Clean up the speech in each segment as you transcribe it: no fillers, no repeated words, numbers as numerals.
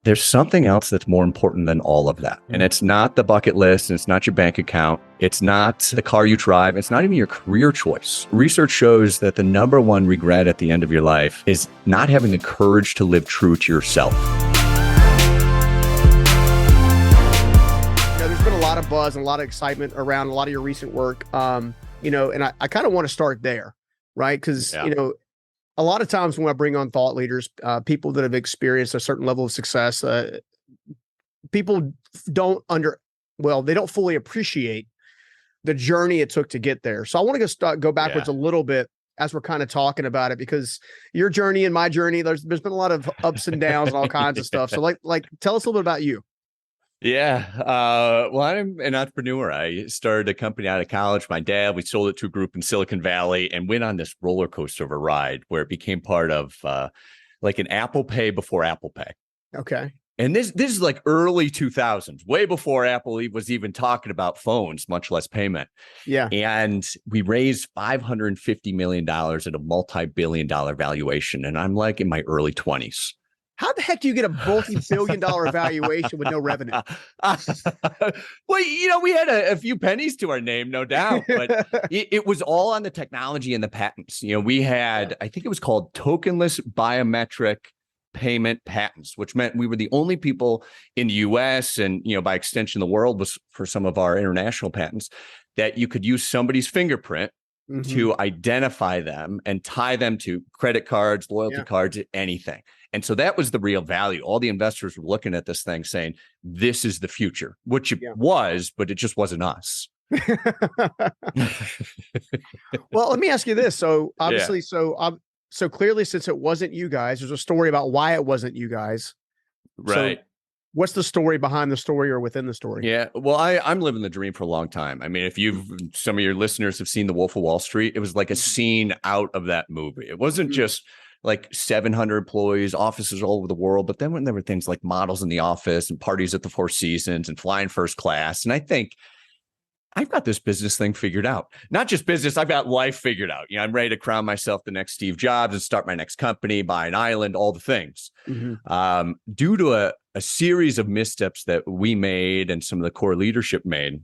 there's something else that's more important than all of that. And it's not the bucket list, and it's not your bank account. It's not the car you drive. It's not even your career choice. Research shows that the number one regret at the end of your life is not having the courage to live true to yourself. There's been a lot of buzz and a lot of excitement around a lot of your recent work. And I kind of want to start there, right? Because, a lot of times when I bring on thought leaders, people that have experienced a certain level of success, people don't fully appreciate the journey it took to get there. So I want to go backwards a little bit as we're kind of talking about it, because your journey and my journey, there's been a lot of ups and downs and all kinds of stuff. So like, tell us a little bit about you. Yeah. Well, I'm an entrepreneur. I started a company out of college. My dad, we sold it to a group in Silicon Valley and went on this roller coaster of a ride where it became part of like an Apple Pay before Apple Pay. Okay. And this is like early 2000s, way before Apple was even talking about phones, much less payment. Yeah. And we raised $550 million at a multi-billion-dollar valuation. And I'm like in my early 20s. How the heck do you get a multi-billion-dollar valuation with no revenue? Well, we had a few pennies to our name, no doubt, but it was all on the technology and the patents. We had, I think it was called tokenless biometric payment patents, which meant we were the only people in the US and, by extension, the world was for some of our international patents that you could use somebody's fingerprint to identify them and tie them to credit cards, loyalty cards, anything. And so that was the real value. All the investors were looking at this thing saying, this is the future, which it was, but it just wasn't us. Well, let me ask you this. So obviously, so clearly, since it wasn't you guys, there's a story about why it wasn't you guys. Right. So what's the story behind the story or within the story? Yeah. Well, I'm living the dream for a long time. I mean, if some of your listeners have seen The Wolf of Wall Street, it was like a scene out of that movie. It wasn't just like 700 employees, offices all over the world. But then when there were things like models in the office and parties at the Four Seasons and flying first class. And I think I've got this business thing figured out. Not just business, I've got life figured out. I'm ready to crown myself the next Steve Jobs and start my next company, buy an island, all the things. Due to a series of missteps that we made and some of the core leadership made,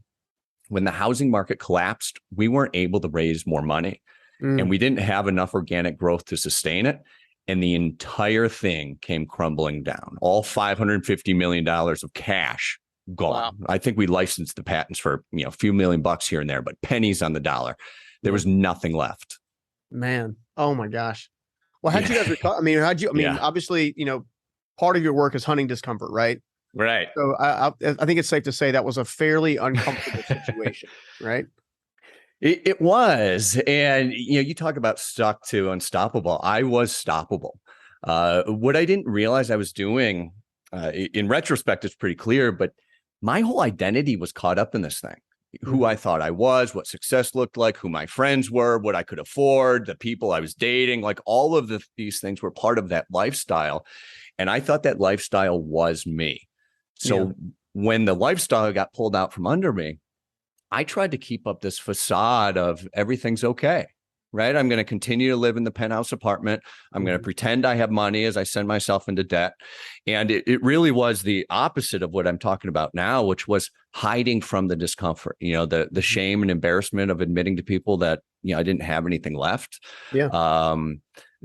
when the housing market collapsed, we weren't able to raise more money. And we didn't have enough organic growth to sustain it. And the entire thing came crumbling down. All $550 million of cash gone. Wow. I think we licensed the patents for a few $1,000,000 here and there, but pennies on the dollar. There was nothing left. Man, oh my gosh. Well, how'd you guys recover? Obviously, part of your work is hunting discomfort, right? Right. So I think it's safe to say that was a fairly uncomfortable situation, right? It was. And, you talk about stuck to unstoppable. I was stoppable. What I didn't realize I was doing, in retrospect, it's pretty clear, but my whole identity was caught up in this thing. Who I thought I was, what success looked like, who my friends were, what I could afford, the people I was dating, like all of these things were part of that lifestyle. And I thought that lifestyle was me. So when the lifestyle got pulled out from under me, I tried to keep up this facade of everything's okay, right? I'm going to continue to live in the penthouse apartment. I'm going to pretend I have money as I send myself into debt. And it really was the opposite of what I'm talking about now, which was hiding from the discomfort, the shame and embarrassment of admitting to people that, I didn't have anything left.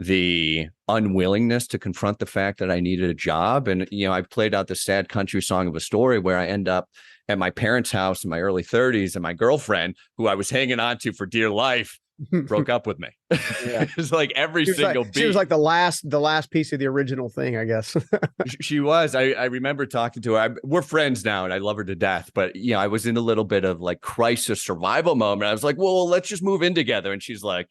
The unwillingness to confront the fact that I needed a job. And, I played out the sad country song of a story where I end up at my parents' house in my early 30s, and my girlfriend, who I was hanging on to for dear life, broke up with me. It was like every single beat. She was like the last piece of the original thing, I guess. She was. I remember talking to her. We're friends now, and I love her to death. But I was in a little bit of like crisis survival moment. I was like, well, let's just move in together. And she's like,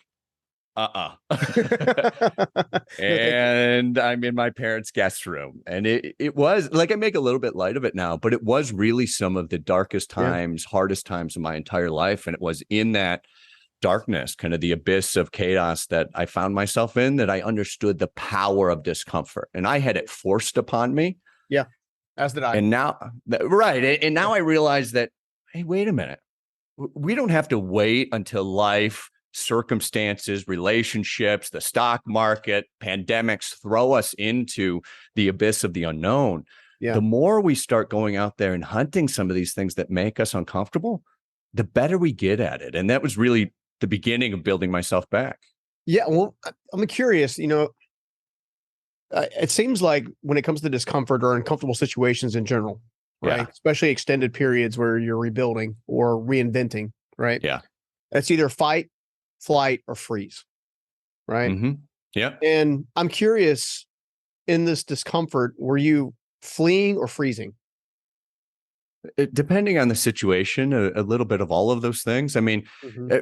and I'm in my parents' guest room. And it was like, I make a little bit light of it now, but it was really some of the darkest times, hardest times in my entire life. And it was in that darkness, kind of the abyss of chaos that I found myself in, that I understood the power of discomfort. And I had it forced upon me. Yeah, as did I. And now, right. And now I realize that, hey, wait a minute. We don't have to wait until life, circumstances, relationships, the stock market, pandemics throw us into the abyss of the unknown. Yeah. The more we start going out there and hunting some of these things that make us uncomfortable, the better we get at it. And that was really the beginning of building myself back. Yeah. Well, I'm curious, it seems like when it comes to discomfort or uncomfortable situations in general, right? Yeah. Especially extended periods where you're rebuilding or reinventing, right? Yeah. It's either fight, flight, or freeze, right? Mm-hmm. Yeah. And I'm curious, in this discomfort, were you fleeing or freezing? Depending on the situation, a little bit of all of those things. I mean,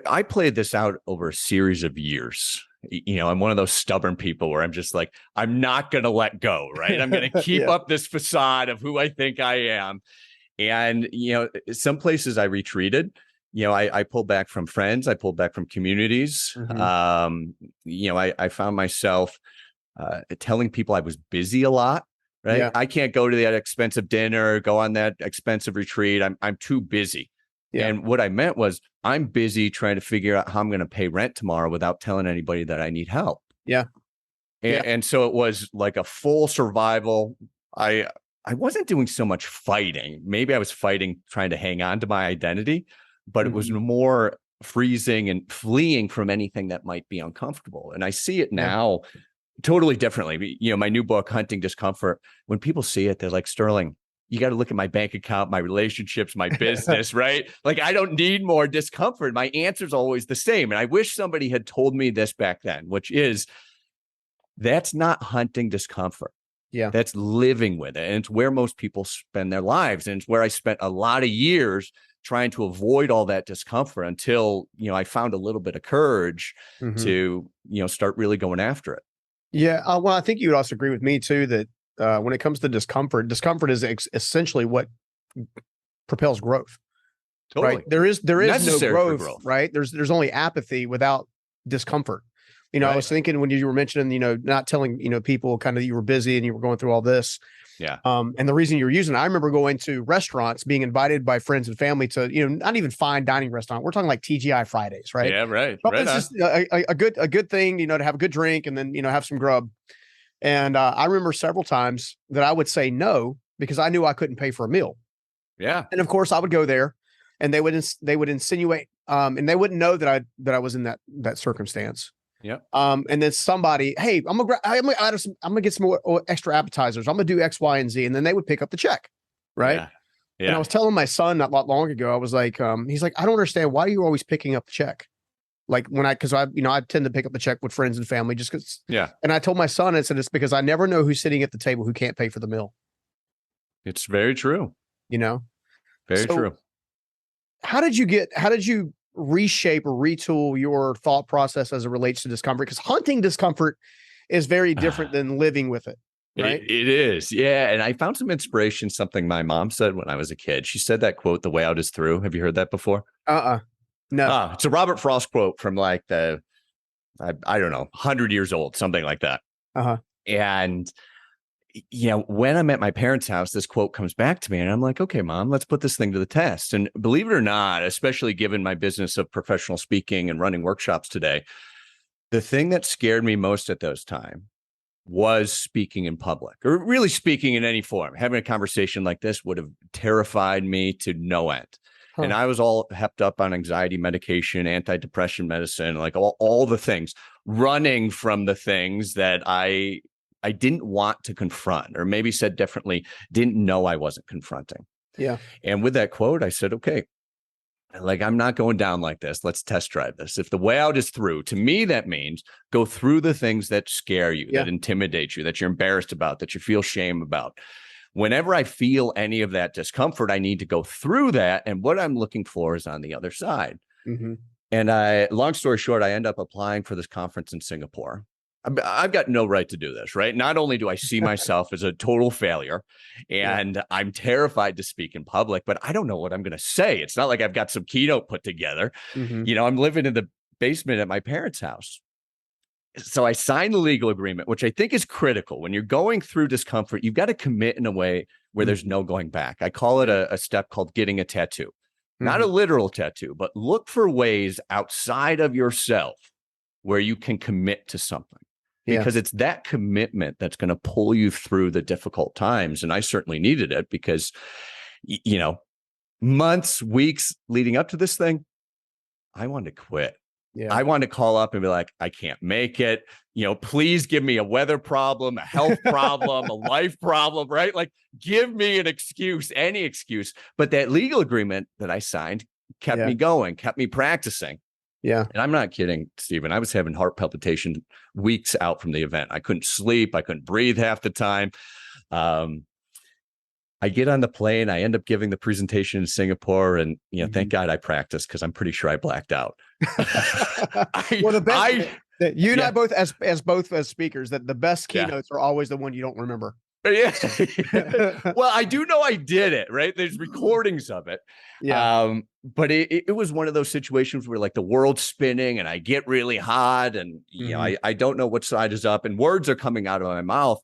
I played this out over a series of years. I'm one of those stubborn people where I'm just like, I'm not going to let go, right? I'm going to keep up this facade of who I think I am. And, some places I retreated. I pulled back from friends. I pulled back from communities. I found myself telling people I was busy a lot. Right. Yeah. I can't go to that expensive dinner, go on that expensive retreat. I'm too busy. Yeah. And what I meant was I'm busy trying to figure out how I'm going to pay rent tomorrow without telling anybody that I need help. Yeah. And so it was like a full survival. I wasn't doing so much fighting. Maybe I was fighting, trying to hang on to my identity, but it was more freezing and fleeing from anything that might be uncomfortable. And I see it now totally differently. My new book, Hunting Discomfort, when people see it, they're like, Sterling, you got to look at my bank account, my relationships, my business, right? Like, I don't need more discomfort. My answer's always the same. And I wish somebody had told me this back then, which is, that's not hunting discomfort. Yeah. That's living with it. And it's where most people spend their lives. And it's where I spent a lot of years trying to avoid all that discomfort until, I found a little bit of courage to, start really going after it. Yeah. Well, I think you would also agree with me too, that when it comes to discomfort is essentially what propels growth. Totally. Right. There is Necessary no for growth. right? There's only apathy without discomfort. I was thinking when you were mentioning, not telling, people kind of you were busy and you were going through all this. Yeah. And the reason you were using it, I remember going to restaurants, being invited by friends and family to, not even fine dining restaurant. We're talking like TGI Fridays, right? Yeah, right. But it's just a good thing, to have a good drink and then, have some grub. And I remember several times that I would say no because I knew I couldn't pay for a meal. Yeah. And of course I would go there and they would insinuate and they wouldn't know that I was in that circumstance. Yeah. And then somebody, hey, I'm gonna get some more extra appetizers. I'm gonna do X, Y, and Z, and then they would pick up the check, right? Yeah. Yeah. And I was telling my son not long ago, I was like, he's like, I don't understand why you're always picking up the check. Like because I tend to pick up the check with friends and family just because. Yeah. And I told my son, I said, it's because I never know who's sitting at the table who can't pay for the meal. It's very true. Very true. How did you reshape or retool your thought process as it relates to discomfort? Because hunting discomfort is very different than living with it, right? It is. Yeah. And I found some inspiration, something my mom said when I was a kid. She said that quote, "The way out is through." Have you heard that before? No. It's a Robert Frost quote from like I don't know, 100 years old, something like that. And when I'm at my parents' house, this quote comes back to me and I'm like, okay, Mom, let's put this thing to the test. And believe it or not, especially given my business of professional speaking and running workshops today, the thing that scared me most at those times was speaking in public, or really speaking in any form. Having a conversation like this would have terrified me to no end. And I was all hepped up on anxiety medication, antidepressant medicine, like all the things, running from the things that I didn't want to confront, or maybe said differently, didn't know I wasn't confronting. Yeah. And with that quote, I said, okay, like, I'm not going down like this. Let's test drive this. If the way out is through, to me, that means go through the things that scare you, that intimidate you, that you're embarrassed about, that you feel shame about. Whenever I feel any of that discomfort, I need to go through that. And what I'm looking for is on the other side. And long story short, I end up applying for this conference in Singapore. I've got no right to do this, right? Not only do I see myself as a total failure and I'm terrified to speak in public, but I don't know what I'm going to say. It's not like I've got some keynote put together. I'm living in the basement at my parents' house. So I signed the legal agreement, which I think is critical. When you're going through discomfort, you've got to commit in a way where there's no going back. I call it a step called getting a tattoo, not a literal tattoo, but look for ways outside of yourself where you can commit to something. because it's that commitment that's going to pull you through the difficult times. And I certainly needed it because, you know, months, weeks leading up to this thing, I wanted to quit. Yeah. I wanted to call up and be like, I can't make it. You know, please give me a weather problem, a health problem, a life problem, right? Like, give me an excuse, any excuse. But that legal agreement that I signed kept me going, kept me practicing. Yeah. And I'm not kidding, Stephen. I was having heart palpitation weeks out from the event. I couldn't sleep. I couldn't breathe half the time. I get on the plane. I end up giving the presentation in Singapore, and thank God I practiced because I'm pretty sure I blacked out. Well, the best, you and I both, as speakers, that the best keynotes are always the one you don't remember. Yeah. Well, I do know I did it, right? There's recordings of it. Yeah. But it was one of those situations where like the world's spinning and I get really hot and I don't know which side is up and words are coming out of my mouth.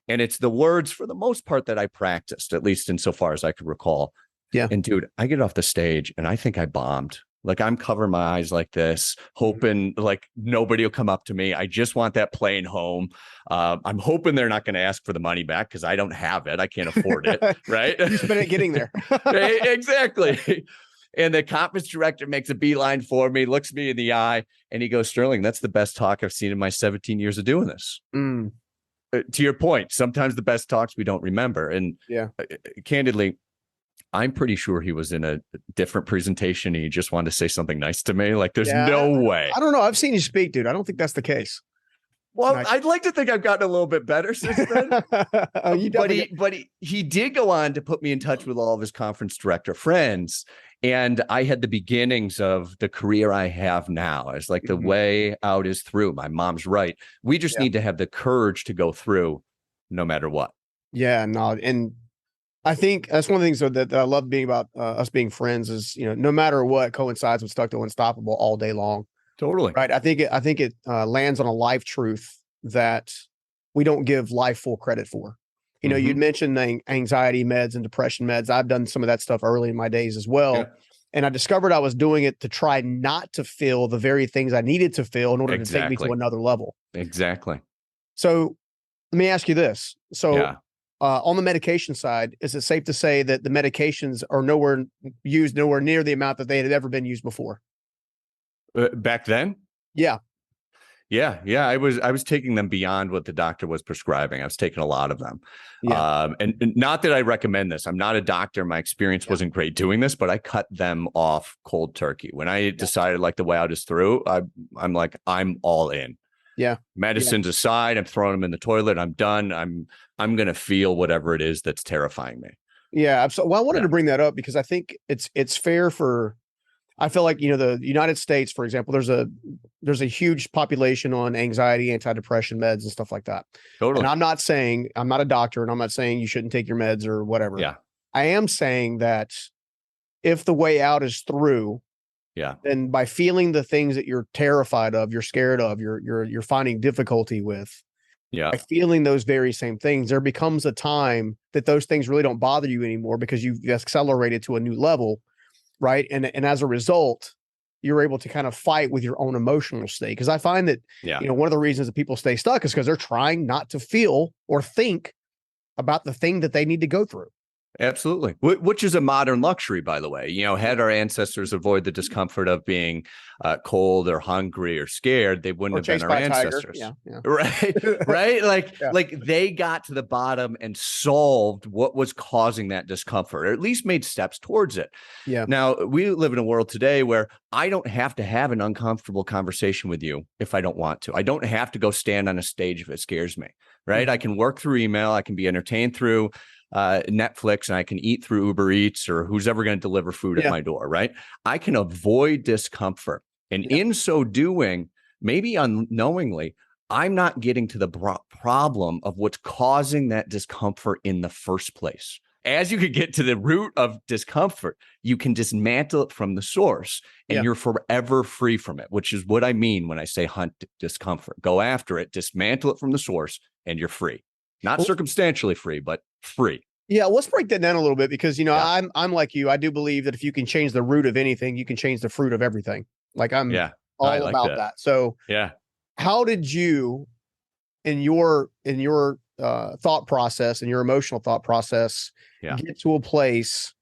And it's the words for the most part that I practiced, at least insofar as I could recall. Yeah. And dude, I get off the stage and I think I bombed. Like I'm covering my eyes like this, hoping like nobody will come up to me. I just want that plane home. I'm hoping they're not going to ask for the money back because I don't have it. I can't afford it. Right. You spent it getting there. Exactly. And the conference director makes a beeline for me, looks me in the eye, and he goes, Sterling, that's the best talk I've seen in my 17 years of doing this. To your point, sometimes the best talks we don't remember. And candidly, I'm pretty sure he was in a different presentation and he just wanted to say something nice to me. Like there's no way. I don't know. I've seen you speak, dude. I don't think that's the case. Well, I'd like to think I've gotten a little bit better since then. But he did go on to put me in touch with all of his conference director friends. And I had the beginnings of the career I have now. It's like the way out is through. My mom's right. We just need to have the courage to go through no matter what. Yeah, no. And I think that's one of the things that I love being about us being friends is, no matter what coincides with Stuck to Unstoppable all day long. Totally. Right. I think it lands on a life truth that we don't give life full credit for. You'd mentioned anxiety meds and depression meds. I've done some of that stuff early in my days as well. Yeah. And I discovered I was doing it to try not to feel the very things I needed to feel in order to take me to another level. Exactly. So let me ask you this. So on the medication side, is it safe to say that the medications are nowhere near the amount that they had ever been used before? Back then? Yeah. Yeah. I was taking them beyond what the doctor was prescribing. I was taking a lot of them. Yeah. And not that I recommend this. I'm not a doctor. My experience wasn't great doing this, but I cut them off cold turkey. When I decided like the way out is through, I'm like, I'm all in. Yeah. Medicines aside, I'm throwing them in the toilet. I'm done. I'm going to feel whatever it is that's terrifying me. Yeah. Absolutely. Well, I wanted to bring that up because I think it's fair for, I feel like, the United States, for example, there's a huge population on anxiety, antidepressant meds and stuff like that. Totally. And I'm not a doctor and I'm not saying you shouldn't take your meds or whatever. Yeah. I am saying that if the way out is through, then by feeling the things that you're terrified of, you're scared of, you're finding difficulty with, by feeling those very same things, there becomes a time that those things really don't bother you anymore because you've accelerated to a new level. Right. And as a result, you're able to kind of fight with your own emotional state. Because I find that, one of the reasons that people stay stuck is because they're trying not to feel or think about the thing that they need to go through. Absolutely. Which is a modern luxury, by the way. Had our ancestors avoid the discomfort of being cold or hungry or scared, they wouldn't have been our ancestors. Yeah. Right. Right. Like they got to the bottom and solved what was causing that discomfort, or at least made steps towards it. Yeah. Now, we live in a world today where I don't have to have an uncomfortable conversation with you if I don't want to. I don't have to go stand on a stage if it scares me. Right. I can work through email. I can be entertained through Netflix, and I can eat through Uber Eats or who's ever going to deliver food at my door, right? I can avoid discomfort. And in so doing, maybe unknowingly, I'm not getting to the problem of what's causing that discomfort in the first place. As you could get to the root of discomfort, you can dismantle it from the source and you're forever free from it, which is what I mean when I say hunt discomfort. Go after it, dismantle it from the source, and you're free. Not circumstantially free, but free. Yeah, let's break that down a little bit because I'm like you. I do believe that if you can change the root of anything, you can change the fruit of everything. Like I'm all about that. So how did you in your thought process and your emotional thought process get to a place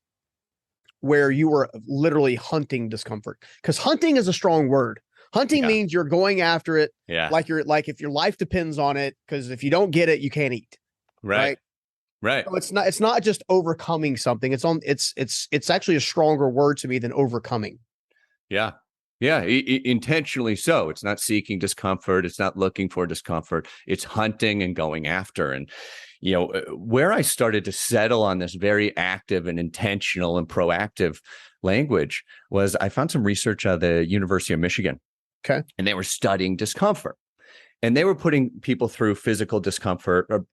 where you were literally hunting discomfort? Because hunting is a strong word. Hunting means you're going after it. Like if your life depends on it, because if you don't get it, you can't eat. Right. So it's not just overcoming something. It's actually a stronger word to me than overcoming. Yeah. Intentionally so. It's not seeking discomfort. It's not looking for discomfort. It's hunting and going after. And, where I started to settle on this very active and intentional and proactive language was I found some research at the University of Michigan. Okay. And they were studying discomfort. And they were putting people through physical discomfort, or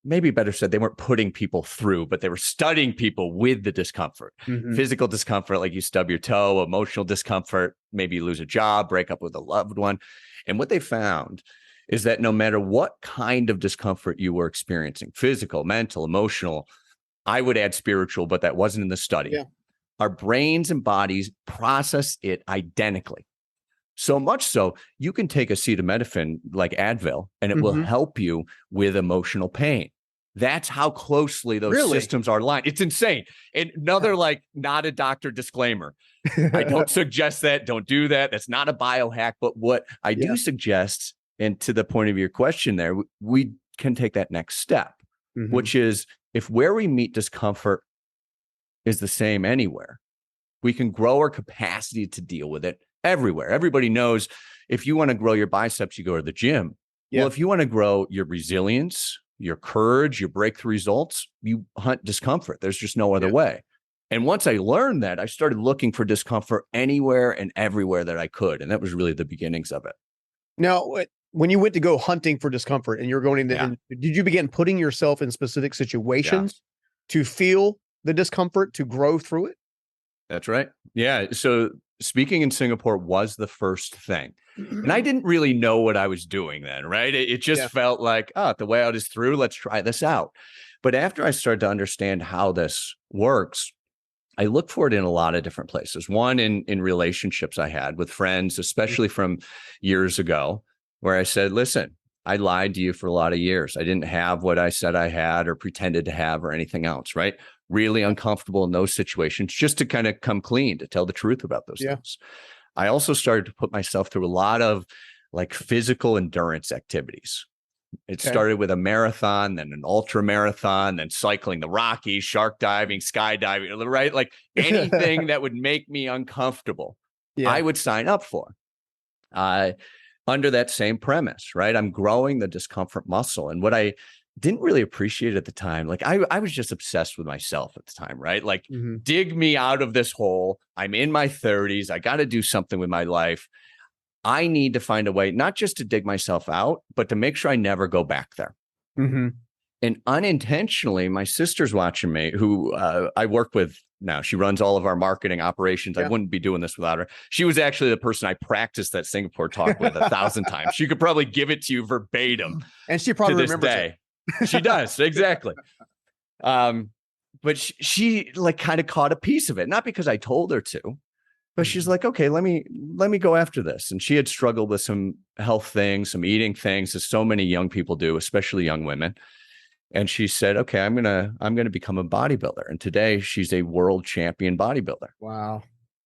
maybe better said, they weren't putting people through, but they were studying people with the discomfort. Physical discomfort, like you stub your toe, emotional discomfort, maybe you lose a job, break up with a loved one. And what they found is that no matter what kind of discomfort you were experiencing, physical, mental, emotional, I would add spiritual, but that wasn't in the study. Yeah. Our brains and bodies process it identically. So much so, you can take acetaminophen like Advil, and it will help you with emotional pain. That's how closely those systems are aligned. It's insane. And another, not a doctor disclaimer. I don't suggest that. Don't do that. That's not a biohack. But what I do suggest, and to the point of your question there, we can take that next step, which is if where we meet discomfort is the same anywhere, we can grow our capacity to deal with it everywhere. Everybody knows if you want to grow your biceps, you go to the gym. Well, if you want to grow your resilience, your courage, your breakthrough results, you hunt discomfort. There's just no other way. And once I learned that, I started looking for discomfort anywhere and everywhere that I could. And that was really the beginnings of it. Now, when you went to go hunting for discomfort and you're going into, did you begin putting yourself in specific situations to feel the discomfort, to grow through it? That's right. Yeah. So speaking in Singapore was the first thing. And I didn't really know what I was doing then, right? It just felt like, the way out is through. Let's try this out. But after I started to understand how this works, I look for it in a lot of different places. One, in relationships I had with friends, especially from years ago, where I said, listen, I lied to you for a lot of years. I didn't have what I said I had or pretended to have or anything else, right? Really uncomfortable in those situations, just to kind of come clean, to tell the truth about those things. I also started to put myself through a lot of physical endurance activities. It started with a marathon, then an ultra marathon, then cycling the Rockies, shark diving, skydiving, right? Like anything that would make me uncomfortable, I would sign up for. Under that same premise, right? I'm growing the discomfort muscle. And what I didn't really appreciate at the time, I was just obsessed with myself at the time, right? Dig me out of this hole. I'm in my 30s. I got to do something with my life. I need to find a way, not just to dig myself out, but to make sure I never go back there. And unintentionally, my sister's watching me, who I work with now. She runs all of our marketing operations. I wouldn't be doing this without her. She was actually the person I practiced that Singapore talk with 1,000 times. She could probably give it to you verbatim. And she probably remembers it. She does. Exactly. But she kind of caught a piece of it, not because I told her to, but she's like, okay, let me go after this. And she had struggled with some health things, some eating things, as so many young people do, especially young women. And she said, okay, I'm gonna become a bodybuilder. And today she's a world champion bodybuilder. Wow.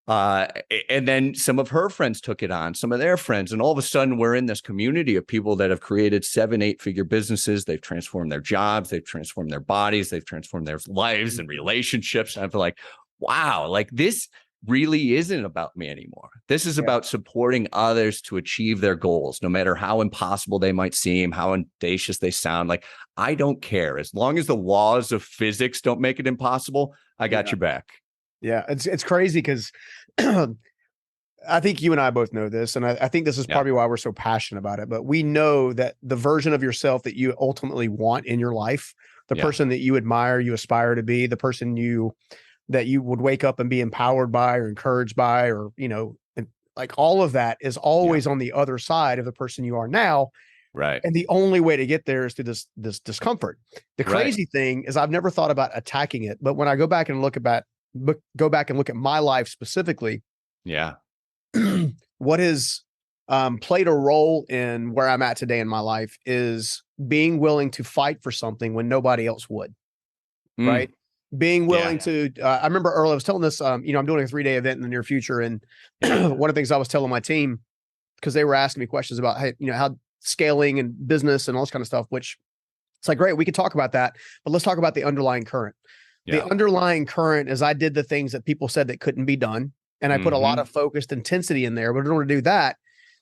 And then some of her friends took it on, some of their friends. And all of a sudden we're in this community of people that have created 7-8 figure businesses. They've transformed their jobs. They've transformed their bodies. They've transformed their lives and relationships. And I'm like, wow, this really isn't about me anymore. This is about supporting others to achieve their goals, no matter how impossible they might seem, how audacious they sound. I don't care. As long as the laws of physics don't make it impossible, I got your back. Yeah, it's crazy because I think you and I both know this, and I think this is probably why we're so passionate about it. But we know that the version of yourself that you ultimately want in your life, the person that you admire, you aspire to be, the person that you would wake up and be empowered by or encouraged by, or, all of that is always on the other side of the person you are now. Right. And the only way to get there is through this discomfort. The crazy thing is I've never thought about attacking it, but when I go back and look at my life specifically, what is played a role in where I'm at today in my life is being willing to fight for something when nobody else would, right? Being willing to, I remember earlier, I was telling this, I'm doing a 3-day event in the near future. And one of the things I was telling my team, because they were asking me questions about, hey, how scaling and business and all this kind of stuff, which it's like, great, we could talk about that, but let's talk about the underlying current. The underlying current is I did the things that people said that couldn't be done. And I put a lot of focused intensity in there. But in order to do that,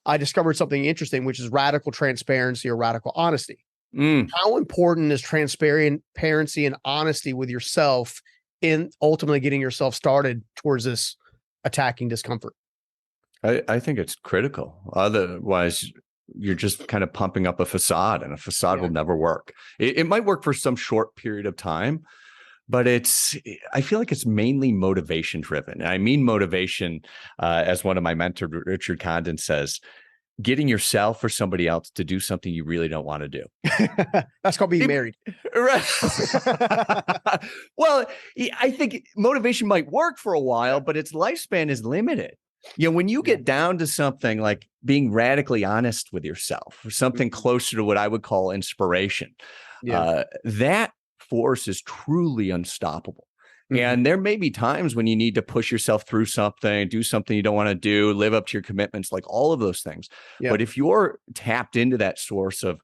I discovered something interesting, which is radical transparency or radical honesty. How important is transparency and honesty with yourself in ultimately getting yourself started towards this attacking discomfort? I think it's critical. Otherwise, you're just kind of pumping up a facade, and a facade will never work. It might work for some short period of time, but I feel like it's mainly motivation driven. And I mean motivation, as one of my mentors, Richard Condon, says, getting yourself or somebody else to do something you really don't want to do. That's called being married. Right. Well, I think motivation might work for a while, but its lifespan is limited. When you get down to something like being radically honest with yourself, or something closer to what I would call inspiration, that force is truly unstoppable. And there may be times when you need to push yourself through something, do something you don't want to do, live up to your commitments, like all of those things. But if you're tapped into that source of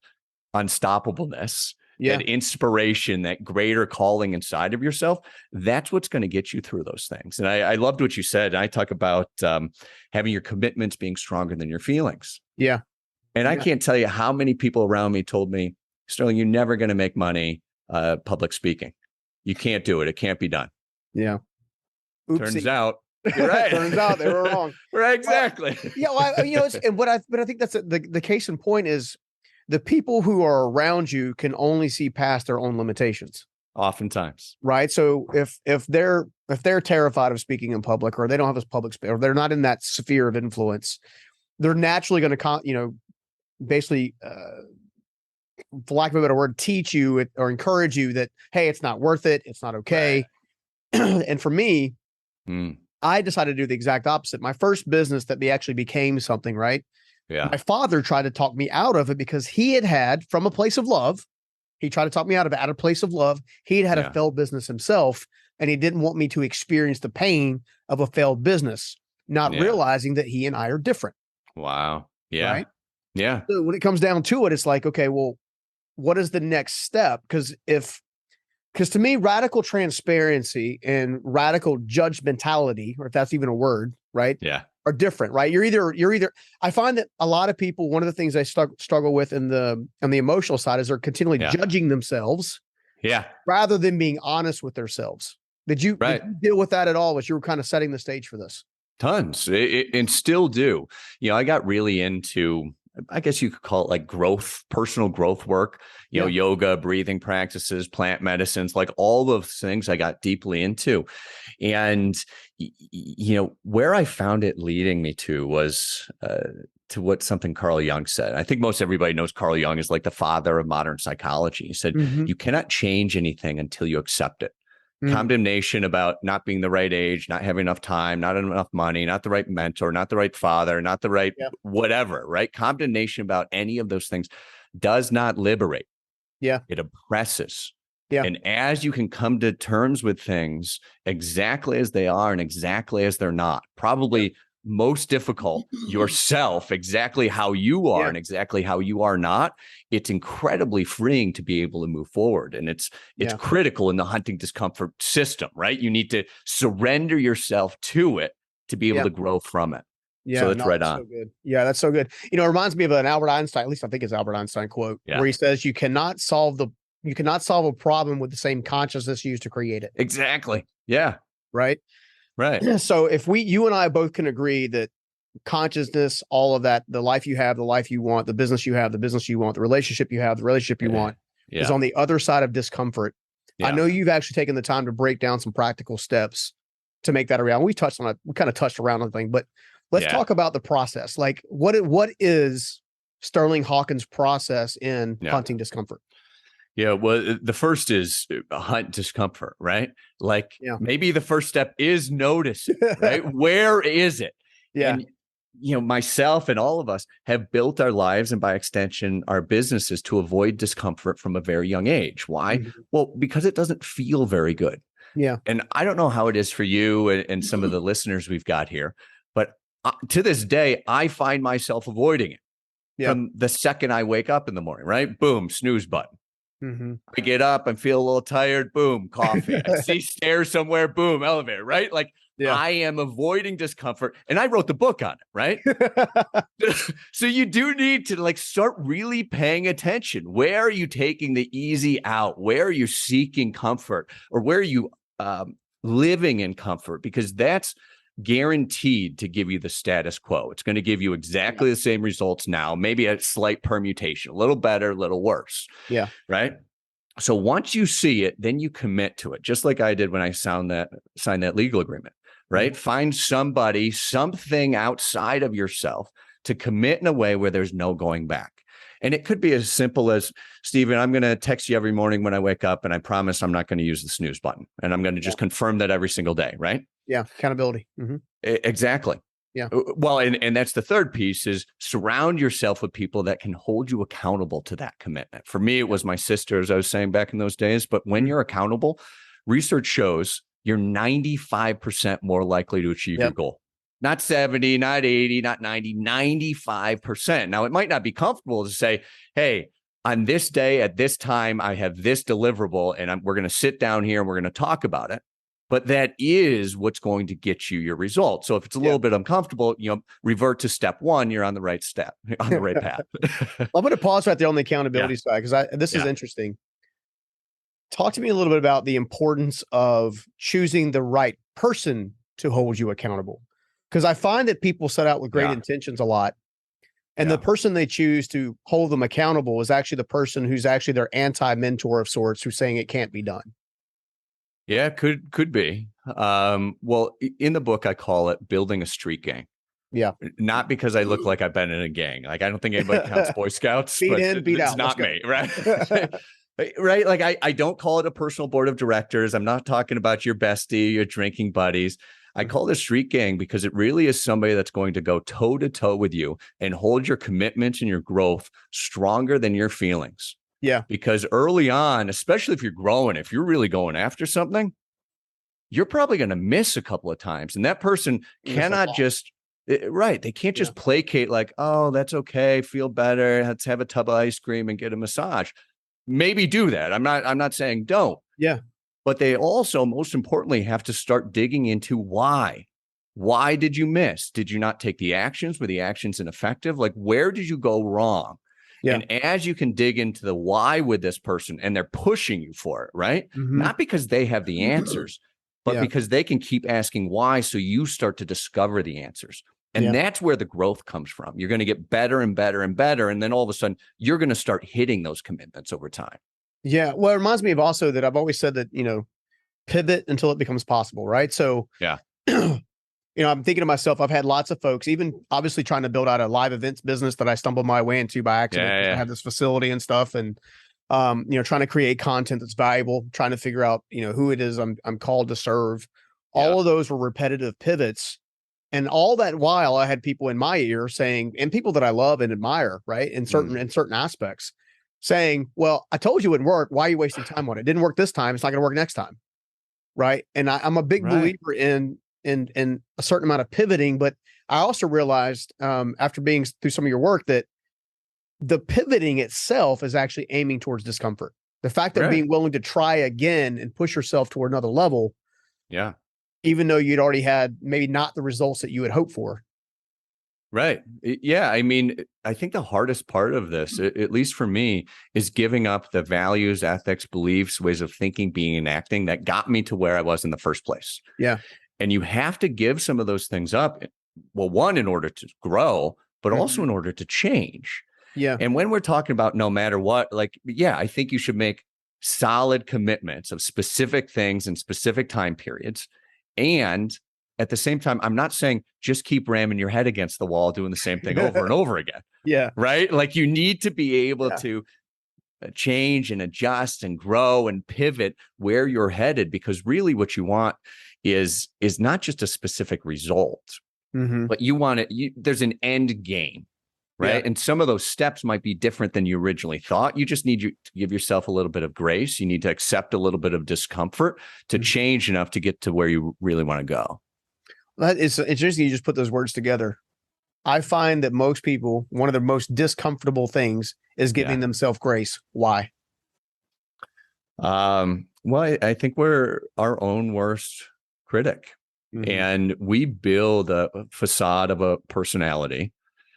unstoppableness, that inspiration, that greater calling inside of yourself, that's what's going to get you through those things. And I loved what you said. I talk about having your commitments being stronger than your feelings. Yeah. And I can't tell you how many people around me told me, Sterling, you're never going to make money public speaking. You can't do it. It can't be done. Yeah. Oopsie. Turns out, you're right. Turns out they were wrong. Right. Exactly. But I think that's the case in point is the people who are around you can only see past their own limitations. Oftentimes. Right. So if they're terrified of speaking in public, or they don't have this public space, or they're not in that sphere of influence, they're naturally going to, basically, for lack of a better word, teach you or encourage you that, hey, it's not worth it. It's not okay. Right. And for me, I decided to do the exact opposite. My first business that actually became something, right? Yeah. My father tried to talk me out of it because he had from a place of love. He tried to talk me out of it at a place of love. He had a failed business himself, and he didn't want me to experience the pain of a failed business, not realizing that he and I are different. Wow. Yeah. Right? Yeah. So when it comes down to it, it's like, okay, well, what is the next step? Because to me, radical transparency and radical judgmentality, or if that's even a word, right? Yeah. Are different, right? You're either, I find that a lot of people, one of the things I struggle with on the emotional side is they're continually judging themselves. Yeah. Rather than being honest with themselves. Did you deal with that at all as you were kind of setting the stage for this? Tons. And still do. I got really into, I guess you could call it like personal growth work, yoga, breathing practices, plant medicines, like all those things I got deeply into. And, where I found it leading me to was to what something Carl Jung said. I think most everybody knows Carl Jung is like the father of modern psychology. He said, you cannot change anything until you accept it. Condemnation about not being the right age, not having enough time, not enough money, not the right mentor, not the right father, not the right whatever, right? Condemnation about any of those things does not liberate. Yeah. It oppresses. Yeah. And as you can come to terms with things exactly as they are and exactly as they're not, probably most difficult yourself, exactly how you are and exactly how you are not, it's incredibly freeing to be able to move forward. And it's critical in the hunting discomfort system, right? You need to surrender yourself to it to be able to grow from it. Yeah, so that's right on. So good. Yeah, that's so good. It reminds me of an Albert Einstein, at least I think it's Albert Einstein quote, where he says, you cannot solve a problem with the same consciousness used to create it. Exactly. Yeah. Right. Right. So if you and I both can agree that consciousness, all of that, the life you have, the life you want, the business you have, the business you want, the relationship you have, the relationship you want is on the other side of discomfort. I know you've actually taken the time to break down some practical steps to make that a reality. We kind of touched around on the thing, but let's talk about the process. Like what is Sterling Hawkins' process in hunting discomfort? Yeah, well, the first is hunt discomfort, right? Like maybe the first step is notice it, right? Where is it? Yeah. And myself and all of us have built our lives and by extension, our businesses to avoid discomfort from a very young age. Why? Mhm. Well, because it doesn't feel very good. Yeah. And I don't know how it is for you and some of the listeners we've got here, but to this day, I find myself avoiding it Yeah. from the second I wake up in the morning, right? Boom, snooze button. Mm-hmm. I get up and feel a little tired. Boom, coffee. I see stairs somewhere. Boom, elevator, right? Like Yeah. I am avoiding discomfort. And I wrote the book on it, right? So you do need to like start really paying attention. Where are you taking the easy out? Where are you seeking comfort? Or where are you living in comfort? Because that's guaranteed to give you the status quo. It's going to give you exactly the same results now, maybe a slight permutation, a little better, a little worse. Yeah. Right. So once you see it, then you commit to it, just like I did when I signed that legal agreement, right? Mm-hmm. Find somebody, something outside of yourself to commit in a way where there's no going back. And it could be as simple as, Stephen, I'm going to text you every morning when I wake up, and I promise I'm not going to use the snooze button. And I'm going to just confirm that every single day, right? Yeah. Accountability. Mm-hmm. Exactly. Yeah. Well, and that's the third piece is surround yourself with people that can hold you accountable to that commitment. For me, it was my sister, as I was saying back in those days. But when you're accountable, research shows you're 95% more likely to achieve your goal. Not 70, not 80, not 90, 95%. Now, it might not be comfortable to say, hey, on this day at this time, I have this deliverable, and we're going to sit down here and we're going to talk about it. But that is what's going to get you your result. So if it's a little bit uncomfortable, revert to step one, you're on the right step, on the right path. I'm going to pause right there on the accountability side, because this is interesting. Talk to me a little bit about the importance of choosing the right person to hold you accountable. Because I find that people set out with great intentions a lot. And the person they choose to hold them accountable is actually the person who's actually their anti-mentor of sorts, who's saying it can't be done. Yeah, could be. Well, in the book, I call it building a street gang. Yeah. Not because I look like I've been in a gang. Like, I don't think anybody counts Boy Scouts. Beat in, beat out. It's not me, right? Right? Like, I don't call it a personal board of directors. I'm not talking about your bestie, your drinking buddies. I call it a street gang because it really is somebody that's going to go toe to toe with you and hold your commitments and your growth stronger than your feelings. Yeah. Because early on, especially if you're growing, if you're really going after something, you're probably going to miss a couple of times. And that person cannot just, they can't just placate like, oh, that's okay. Feel better. Let's have a tub of ice cream and get a massage. Maybe do that. I'm not saying don't. Yeah. But they also, most importantly, have to start digging into why. Why did you miss? Did you not take the actions? Were the actions ineffective? Like, where did you go wrong? Yeah. And as you can dig into the why with this person, and they're pushing you for it, right? Mm-hmm. Not because they have the answers, but because they can keep asking why. So you start to discover the answers. And that's where the growth comes from. You're going to get better and better and better. And then all of a sudden, you're going to start hitting those commitments over time. Yeah. Well, it reminds me of also that I've always said that, pivot until it becomes possible, right? So, I'm thinking to myself, I've had lots of folks, even obviously trying to build out a live events business that I stumbled my way into by accident. I have this facility and stuff, and trying to create content that's valuable, trying to figure out, who it is I'm called to serve. All of those were repetitive pivots. And all that while I had people in my ear saying, and people that I love and admire, right, in certain aspects, saying, well, I told you it wouldn't work. Why are you wasting time on it? It didn't work this time. It's not going to work next time. Right. And I'm a big believer in a certain amount of pivoting, but I also realized after being through some of your work that the pivoting itself is actually aiming towards discomfort. The fact that being willing to try again and push yourself toward another level. Yeah. Even though you'd already had maybe not the results that you had hoped for. Right. Yeah. I mean, I think the hardest part of this, at least for me, is giving up the values, ethics, beliefs, ways of thinking, being, and acting that got me to where I was in the first place. Yeah. And you have to give some of those things up. Well, one, in order to grow, but also in order to change. Yeah. And when we're talking about no matter what, I think you should make solid commitments of specific things in specific time periods. And at the same time, I'm not saying just keep ramming your head against the wall, doing the same thing over and over again. Yeah. Right. Like, you need to be able to change and adjust and grow and pivot where you're headed, because really what you want is not just a specific result. but you want it. There's an end game, right? Yeah. And some of those steps might be different than you originally thought. You just need to give yourself a little bit of grace. You need to accept a little bit of discomfort to change enough to get to where you really want to go. It's interesting you just put those words together. I find that most people, one of the most discomfortable things is giving themselves grace. Why? Well, I think we're our own worst critic, and we build a facade of a personality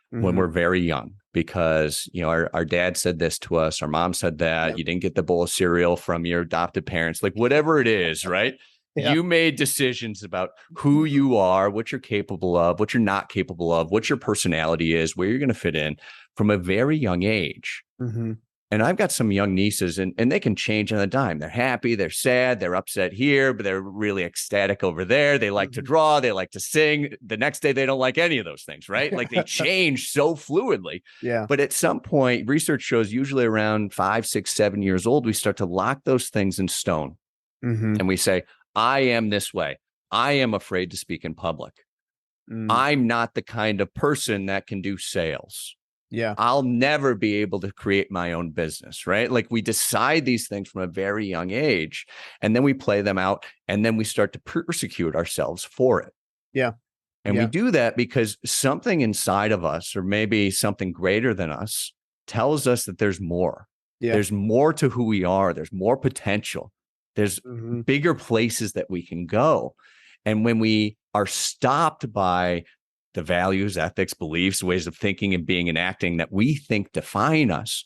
when we're very young, because, you know, our dad said this to us, our mom said that, you didn't get the bowl of cereal from your adopted parents, like whatever it is, right? You made decisions about who you are, what you're capable of, what you're not capable of, what your personality is, where you're going to fit in from a very young age. And I've got some young nieces, and they can change on a dime. They're happy, they're sad, they're upset here, but they're really ecstatic over there. They like to draw, they like to sing. The next day, they don't like any of those things, right? Like they change so fluidly. Yeah. But at some point, research shows usually around 5, 6, 7 years old, we start to lock those things in stone. And we say, I am this way. I am afraid to speak in public. I'm not the kind of person that can do sales. Yeah. I'll never be able to create my own business, right? Like we decide these things from a very young age, and then we play them out, and then we start to persecute ourselves for it. Yeah. And we do that because something inside of us, or maybe something greater than us, tells us that there's more. There's more to who we are. There's more potential. There's bigger places that we can go. And when we are stopped by the values, ethics, beliefs, ways of thinking and being and acting that we think define us,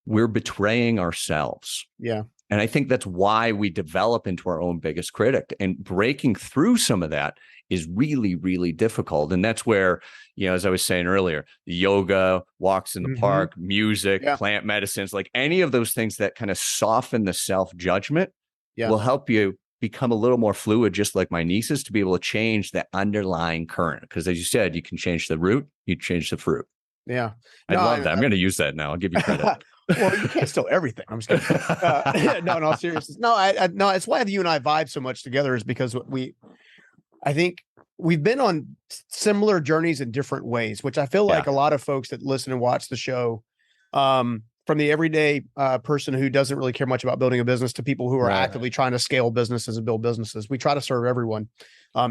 we're betraying ourselves. Yeah. And I think that's why we develop into our own biggest critic. And breaking through some of that is really, really difficult. And that's where, you know, as I was saying earlier, yoga, walks in the park, music, plant medicines, like any of those things that kind of soften the self-judgment will help you become a little more fluid, just like my nieces, to be able to change the underlying current. Because as you said, you can change the root, you change the fruit. Yeah. I love that. I'm going to use that now. I'll give you credit. Well, you can't steal everything. I'm just kidding. No, seriously. No, no, it's why you and I vibe so much together, is because I think we've been on similar journeys in different ways, which I feel like a lot of folks that listen and watch the show, from the everyday person who doesn't really care much about building a business to people who are actively trying to scale businesses and build businesses. We try to serve everyone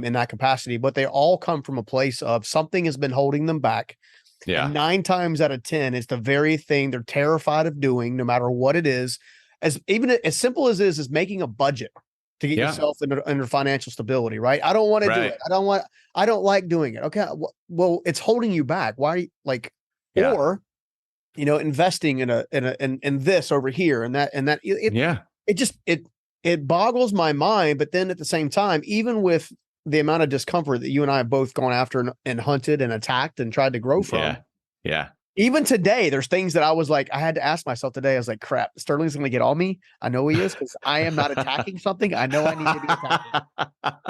in that capacity, but they all come from a place of something has been holding them back. Yeah. And 9 times out of 10, it's the very thing they're terrified of doing, no matter what it is. Even as simple as it is making a budget to get yourself under financial stability, right? I don't want to do it. I don't like doing it. Okay. Well, it's holding you back. Why are you or, you know, investing in this over here and that, it boggles my mind. But then at the same time, even with the amount of discomfort that you and I have both gone after and hunted and attacked and tried to grow from. Yeah. Even today, there's things that I was like, I had to ask myself today. I was like, crap, Sterling's going to get on me. I know he is, because I am not attacking something. I know I need to be attacking.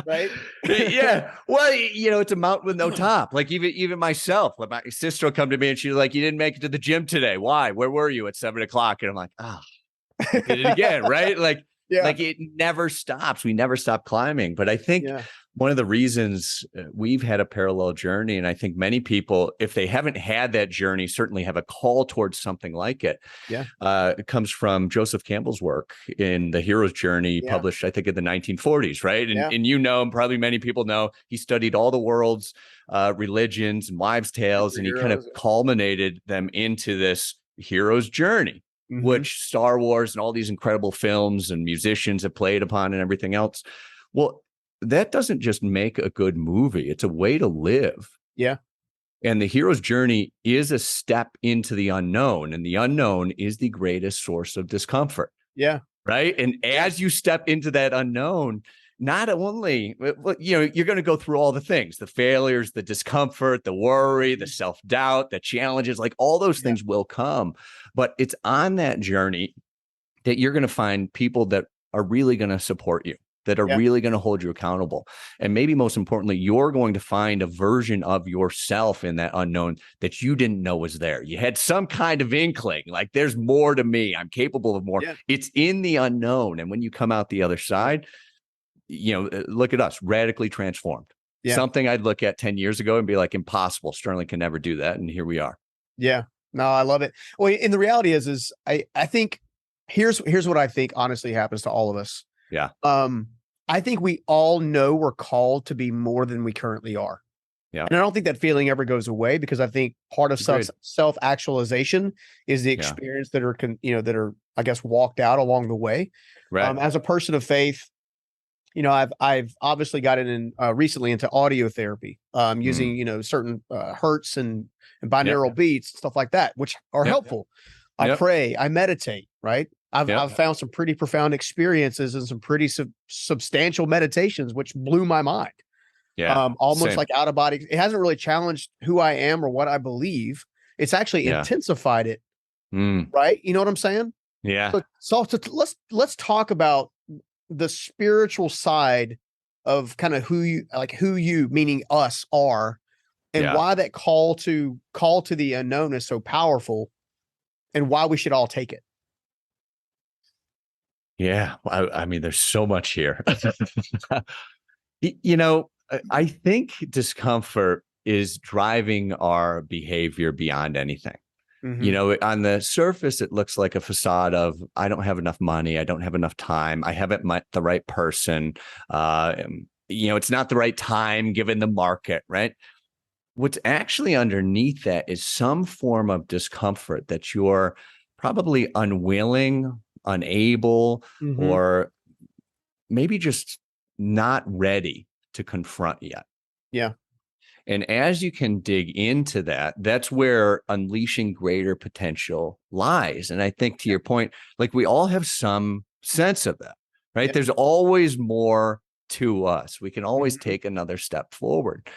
Right? Yeah. Well, you know, it's a mountain with no top. Like even myself, like my sister will come to me and she's like, you didn't make it to the gym today. Why? Where were you at 7 o'clock? And I'm like, I did it again. Right. Like it never stops. We never stop climbing. But I think one of the reasons we've had a parallel journey, and I think many people, if they haven't had that journey, certainly have a call towards something like it. It comes from Joseph Campbell's work in The Hero's Journey, published, I think, in the 1940s, right? And you know, and probably many people know, he studied all the world's religions and wives' tales, and he kind of culminated them into this hero's journey, which Star Wars and all these incredible films and musicians have played upon and everything else. Well, that doesn't just make a good movie. It's a way to live. Yeah. And the hero's journey is a step into the unknown, and the unknown is the greatest source of discomfort. Yeah. Right. And as you step into that unknown, not only, you know, you're going to go through all the things, the failures, the discomfort, the worry, the self-doubt, the challenges, like all those things will come. But it's on that journey that you're going to find people that are really going to support you, that are really going to hold you accountable. And maybe most importantly, you're going to find a version of yourself in that unknown that you didn't know was there. You had some kind of inkling, like there's more to me. I'm capable of more. It's in the unknown. And when you come out the other side, you know, look at us, radically transformed. Yeah. Something I'd look at 10 years ago and be like, impossible. Sterling can never do that. And here we are. Yeah. No, I love it. Well, and the reality is I think here's what I think honestly happens to all of us. Yeah. I think we all know we're called to be more than we currently are. Yeah. And I don't think that feeling ever goes away, because I think part of self actualization is the experience that are, that are, I guess, walked out along the way. Right. As a person of faith, I've obviously gotten in recently into audio therapy, using, certain hertz and binaural beats, stuff like that, which are helpful. I pray, I meditate, right? I've found some pretty profound experiences and some pretty substantial meditations, which blew my mind. Yeah. Almost like out of body. It hasn't really challenged who I am or what I believe. It's actually intensified it. Right. You know what I'm saying? Yeah. So let's talk about the spiritual side of kind of who you, meaning us, are, and why that call to the unknown is so powerful, and why we should all take it. Yeah. I mean, there's so much here. I think discomfort is driving our behavior beyond anything. On the surface, it looks like a facade of, I don't have enough money. I don't have enough time. I haven't met the right person. It's not the right time given the market, right? What's actually underneath that is some form of discomfort that you're probably unwilling, unable, or maybe just not ready to confront yet. Yeah. And as you can dig into that, that's where unleashing greater potential lies. And I think, to your point, like, we all have some sense of that, right? Yeah. There's always more to us. We can always take another step forward.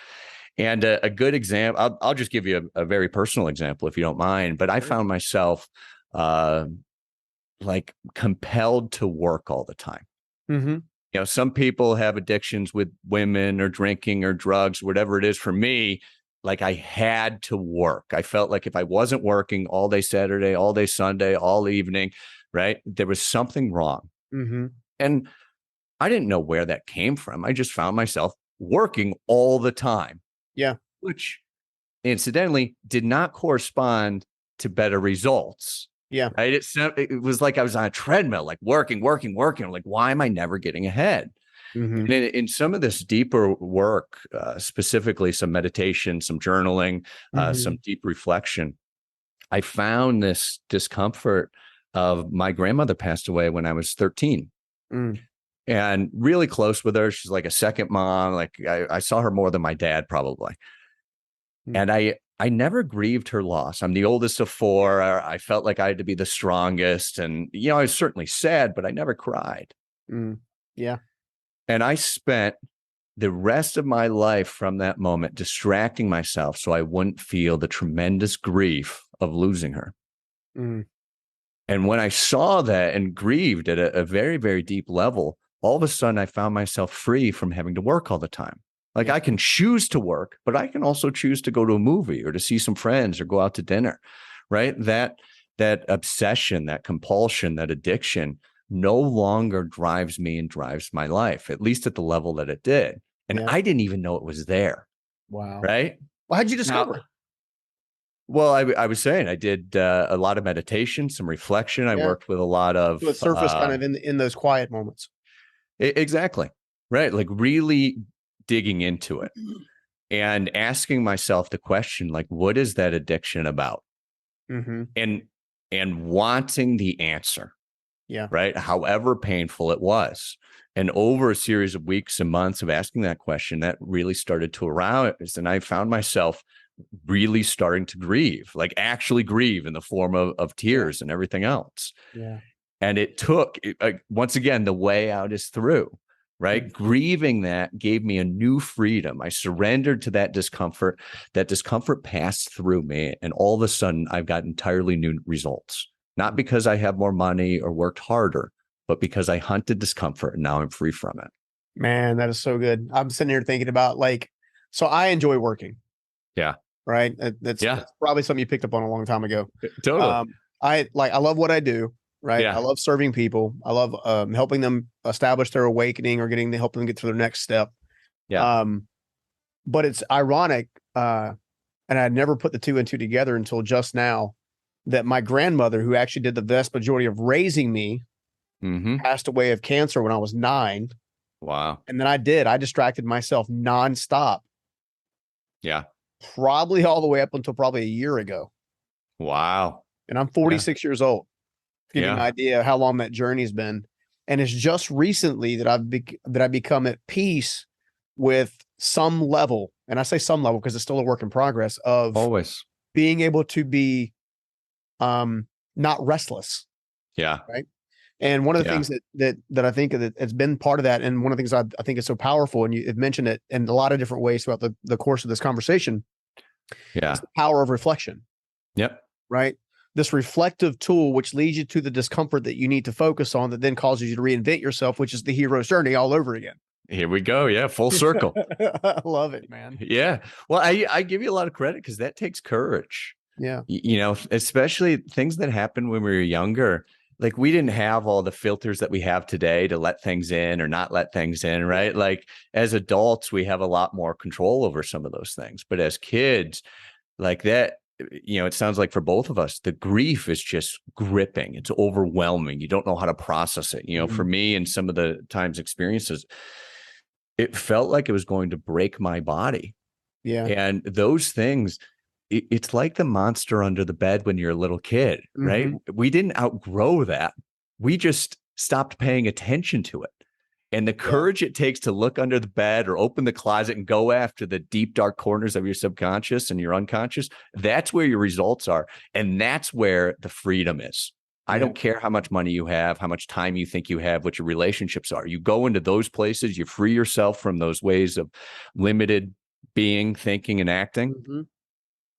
And a good example, I'll just give you a very personal example, if you don't mind. But I found myself like compelled to work all the time. Some people have addictions with women or drinking or drugs, whatever it is. For me, like, I had to work. I felt like if I wasn't working all day Saturday, all day Sunday, all evening, right, there was something wrong. And I didn't know where that came from. I just found myself working all the time. Yeah. Which, incidentally, did not correspond to better results. Yeah. Right. It was like I was on a treadmill, like working. I'm like, why am I never getting ahead? And in some of this deeper work, specifically some meditation, some journaling, some deep reflection, I found this discomfort of, my grandmother passed away when I was 13. And really close with her. She's like a second mom. Like, I saw her more than my dad, probably. And I never grieved her loss. I'm the oldest of four. I felt like I had to be the strongest. And, I was certainly sad, but I never cried. Yeah. And I spent the rest of my life from that moment distracting myself so I wouldn't feel the tremendous grief of losing her. And when I saw that and grieved at a very, very deep level, all of a sudden I found myself free from having to work all the time. Like, I can choose to work, but I can also choose to go to a movie or to see some friends or go out to dinner, right? That obsession, that compulsion, that addiction no longer drives me and drives my life, at least at the level that it did. And I didn't even know it was there. Wow. Right? Well, how'd you discover it? Well, I was saying I did a lot of meditation, some reflection. I worked with a lot of... So it surfaced kind of in those quiet moments. Exactly. Right. Like, really digging into it and asking myself the question, like, what is that addiction about? And wanting the answer. Yeah. Right. However painful it was. And over a series of weeks and months of asking that question, that really started to arouse. And I found myself really starting to grieve, like actually grieve in the form of tears and everything else. Yeah. And it took, once again, the way out is through. Right. Grieving that gave me a new freedom. I surrendered to that discomfort. That discomfort passed through me. And all of a sudden, I've got entirely new results. Not because I have more money or worked harder, but because I hunted discomfort and now I'm free from it. Man, that is so good. I'm sitting here thinking about, like, so I enjoy working. Yeah. Right. That's probably something you picked up on a long time ago. Totally. I love what I do. Right. Yeah. I love serving people. I love helping them establish their awakening or helping them get to their next step. Yeah. But it's ironic, and I never put the two and two together until just now, that my grandmother, who actually did the vast majority of raising me, passed away of cancer when I was 9. Wow. And then I distracted myself nonstop, Yeah. probably all the way up until probably a year ago. Wow. And I'm 46 years old. To give you an idea of how long that journey's been. And it's just recently that I've become at peace with some level, and I say some level because it's still a work in progress, of Always being able to be not restless. Yeah. Right. And one of the things that I think that it's been part of that, and one of the things I think is so powerful, and you've mentioned it in a lot of different ways throughout the course of this conversation, is the power of reflection. Yep. Right. This reflective tool, which leads you to the discomfort that you need to focus on, that then causes you to reinvent yourself, which is the hero's journey all over again. Here we go. Yeah. Full circle. I love it, man. Yeah. Well, I give you a lot of credit because that takes courage. Yeah. You know, especially things that happened when we were younger. Like, we didn't have all the filters that we have today to let things in or not let things in, right? Like, as adults, we have a lot more control over some of those things. But as kids, like that, you know, it sounds like for both of us, the grief is just gripping. It's overwhelming. You don't know how to process it. You know, for me and some of the times experiences, it felt like it was going to break my body. Yeah. And those things, it's like the monster under the bed when you're a little kid, right? We didn't outgrow that. We just stopped paying attention to it. And the courage it takes to look under the bed or open the closet and go after the deep, dark corners of your subconscious and your unconscious, that's where your results are. And that's where the freedom is. I don't care how much money you have, how much time you think you have, what your relationships are. You go into those places, you free yourself from those ways of limited being, thinking, and acting.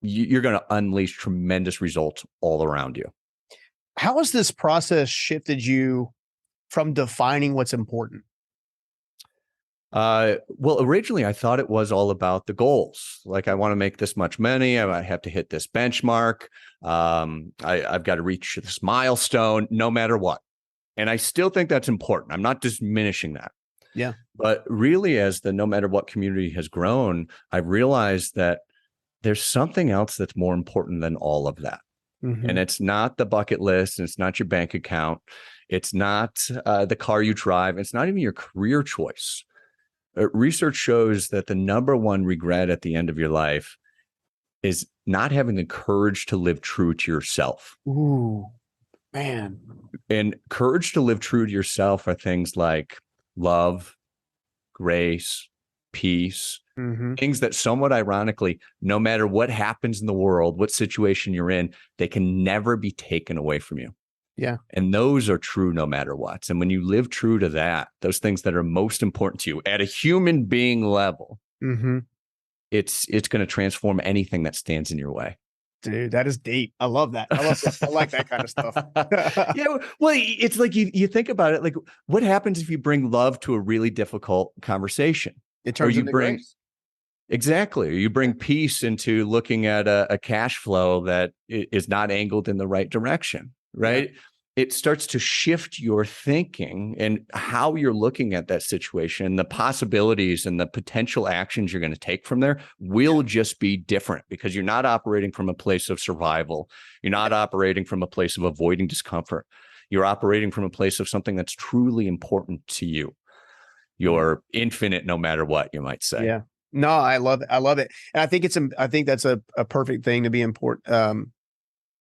You're going to unleash tremendous results all around you. How has this process shifted you from defining what's important? Well, originally I thought it was all about the goals. Like, I want to make this much money. I have to hit this benchmark. I've got to reach this milestone no matter what. And I still think that's important. I'm not diminishing that. Yeah. But really, as the no matter what community has grown, I've realized that there's something else that's more important than all of that. And it's not the bucket list. And it's not your bank account. It's not the car you drive. It's not even your career choice. Research shows that the number one regret at the end of your life is not having the courage to live true to yourself. Ooh, man. And courage to live true to yourself are things like love, grace, peace, things that somewhat ironically, no matter what happens in the world, what situation you're in, they can never be taken away from you. Yeah. And those are true no matter what. And when you live true to that, those things that are most important to you at a human being level, it's going to transform anything that stands in your way. Dude, that is deep. I love that. I like that kind of stuff. Yeah. Well, it's like you think about it, like, what happens if you bring love to a really difficult conversation? It turns into grace. Exactly. Or you bring peace into looking at a cash flow that is not angled in the right direction, right? Yeah. It starts to shift your thinking and how you're looking at that situation. The possibilities and the potential actions you're going to take from there will just be different because you're not operating from a place of survival. You're not operating from a place of avoiding discomfort. You're operating from a place of something that's truly important to you. You're infinite, no matter what, you might say. Yeah. No, I love it. I love it. And I think that's a perfect thing to be important,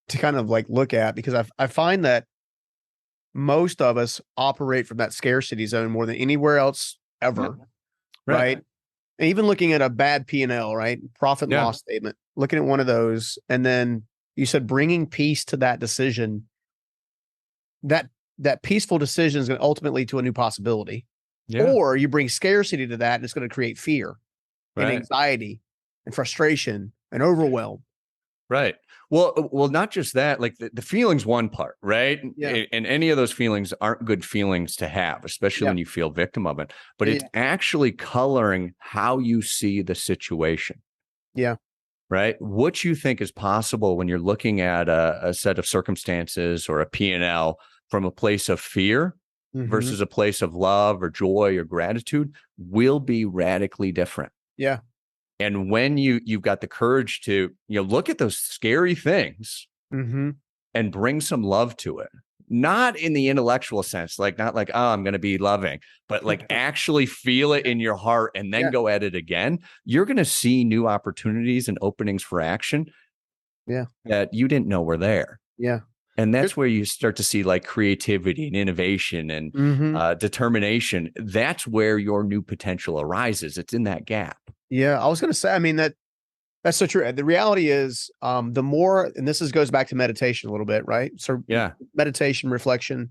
to kind of like look at, because I find that most of us operate from that scarcity zone more than anywhere else ever. Right. And even looking at a bad P&L, right? Profit and loss statement, looking at one of those. And then you said bringing peace to that decision, that peaceful decision is going to ultimately lead to a new possibility. Or you bring scarcity to that and it's going to create fear and anxiety and frustration and overwhelm. Right. Well, not just that, like the feeling's one part, right? Yeah. And any of those feelings aren't good feelings to have, especially when you feel victim of it. But it's actually coloring how you see the situation. Yeah. Right. What you think is possible when you're looking at a set of circumstances or a P&L from a place of fear versus a place of love or joy or gratitude will be radically different. Yeah. And when you've got the courage to, look at those scary things and bring some love to it, not in the intellectual sense, like not like, oh, I'm going to be loving, but like actually feel it in your heart and then go at it again, you're going to see new opportunities and openings for action that you didn't know were there. Yeah. And that's where you start to see like creativity and innovation and determination. That's where your new potential arises. It's in that gap. Yeah. I was going to say, I mean, that's so true. The reality is, the more, and goes back to meditation a little bit, right? So meditation, reflection,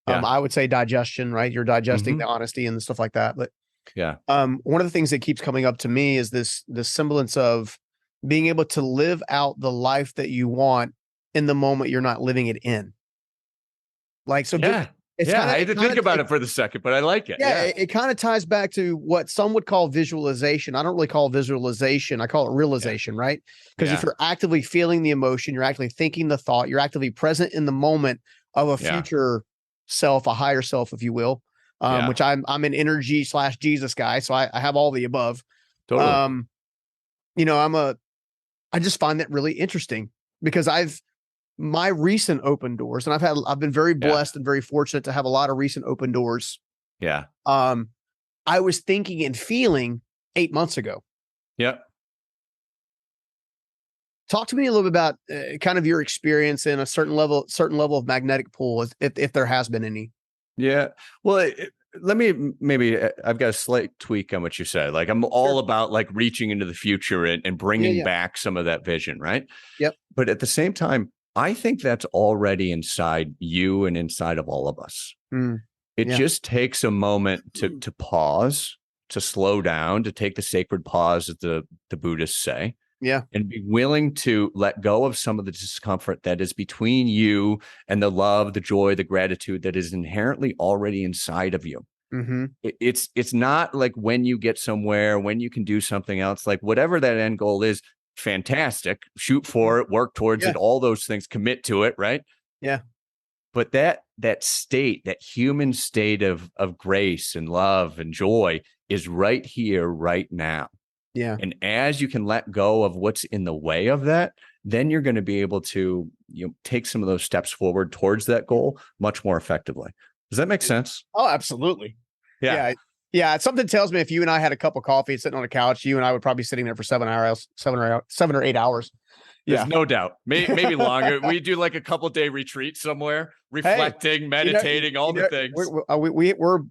I would say digestion, right? You're digesting the honesty and stuff like that. But one of the things that keeps coming up to me is this semblance of being able to live out the life that you want in the moment you're not living it in. Like, so I had to think about it for the second, but I like it. Yeah, it kind of ties back to what some would call visualization. I don't really call it visualization. I call it realization, right? Because if you're actively feeling the emotion, you're actually thinking the thought, you're actively present in the moment of a future self, a higher self, if you will, which I'm an energy / Jesus guy. So I have all the above. Totally. I just find that really interesting because my recent open doors, and I've been very blessed and very fortunate to have a lot of recent open doors. Yeah. I was thinking and feeling 8 months ago. Yeah. Talk to me a little bit about kind of your experience in a certain level of magnetic pull, if there has been any. Yeah. Well, I've got a slight tweak on what you said. Like I'm all about like reaching into the future and bringing back some of that vision. Right. Yep. But at the same time, I think that's already inside you and inside of all of us. It just takes a moment to pause, to slow down, to take the sacred pause, as the Buddhists say. Yeah. And be willing to let go of some of the discomfort that is between you and the love, the joy, the gratitude that is inherently already inside of you. It's not like when you get somewhere, when you can do something else, like whatever that end goal is, fantastic, shoot for it, work towards it, all those things, commit to it, right? Yeah. But that state, that human state of grace and love and joy is right here, right now. Yeah. And as you can let go of what's in the way of that, then you're going to be able to take some of those steps forward towards that goal much more effectively. Does that make sense? Oh, absolutely. Yeah. Yeah. Something tells me if you and I had a cup of coffee sitting on a couch, you and I would probably be sitting there for 7 or 8 hours. There's no doubt. Maybe longer. We do like a couple-day retreat somewhere, reflecting, meditating, all the things.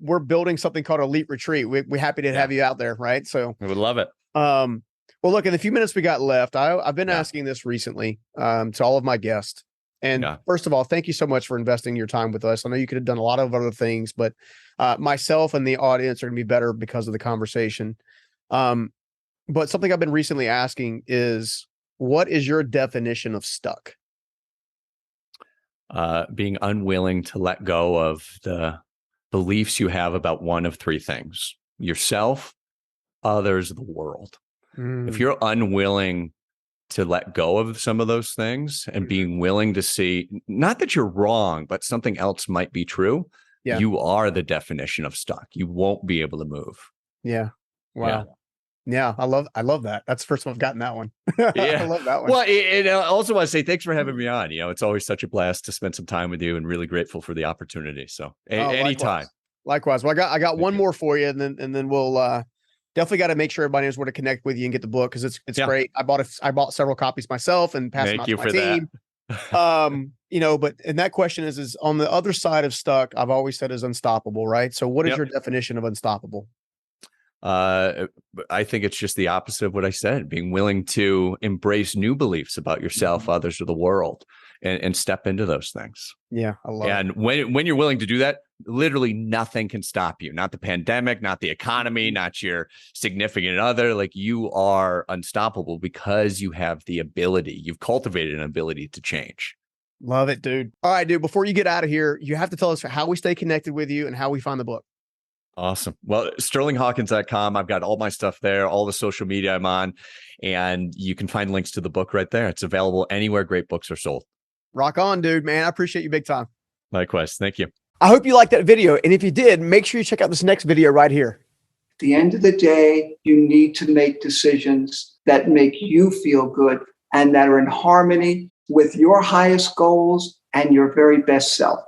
We're building something called Elite Retreat. We're happy to have you out there, right? So I would love it. Well, look, in the few minutes we got left, I've been asking this recently to all of my guests. And first of all, thank you so much for investing your time with us. I know you could have done a lot of other things, but myself and the audience are going to be better because of the conversation. But something I've been recently asking is, what is your definition of stuck? Being unwilling to let go of the beliefs you have about one of three things: yourself, others, the world. If you're unwilling to let go of some of those things and being willing to see, not that you're wrong, but something else might be true, you are the definition of stuck. You won't be able to move. Yeah. Wow. Yeah. I love that. That's the first time I've gotten that one. I love that one. Well, and I also want to say thanks for having me on. It's always such a blast to spend some time with you, and really grateful for the opportunity. So anytime. Likewise. Well, I got one more for you, and then we'll definitely got to make sure everybody knows where to connect with you and get the book, because it's great. I bought several copies myself and passed them out to my team. But and that question is on the other side of stuck, I've always said, is unstoppable, right? So what is your definition of unstoppable? I think it's just the opposite of what I said: being willing to embrace new beliefs about yourself, others, or the world, and step into those things. Yeah, I love it. And when you're willing to do that, literally nothing can stop you. Not the pandemic, not the economy, not your significant other. Like, you are unstoppable because you have the ability. You've cultivated an ability to change. Love it, dude. All right, dude. Before you get out of here, you have to tell us how we stay connected with you and how we find the book. Awesome. Well, sterlinghawkins.com. I've got all my stuff there, all the social media I'm on, and you can find links to the book right there. It's available anywhere great books are sold. Rock on, dude, man. I appreciate you big time. Likewise. Thank you. I hope you liked that video. And if you did, make sure you check out this next video right here. At the end of the day, you need to make decisions that make you feel good and that are in harmony with your highest goals and your very best self.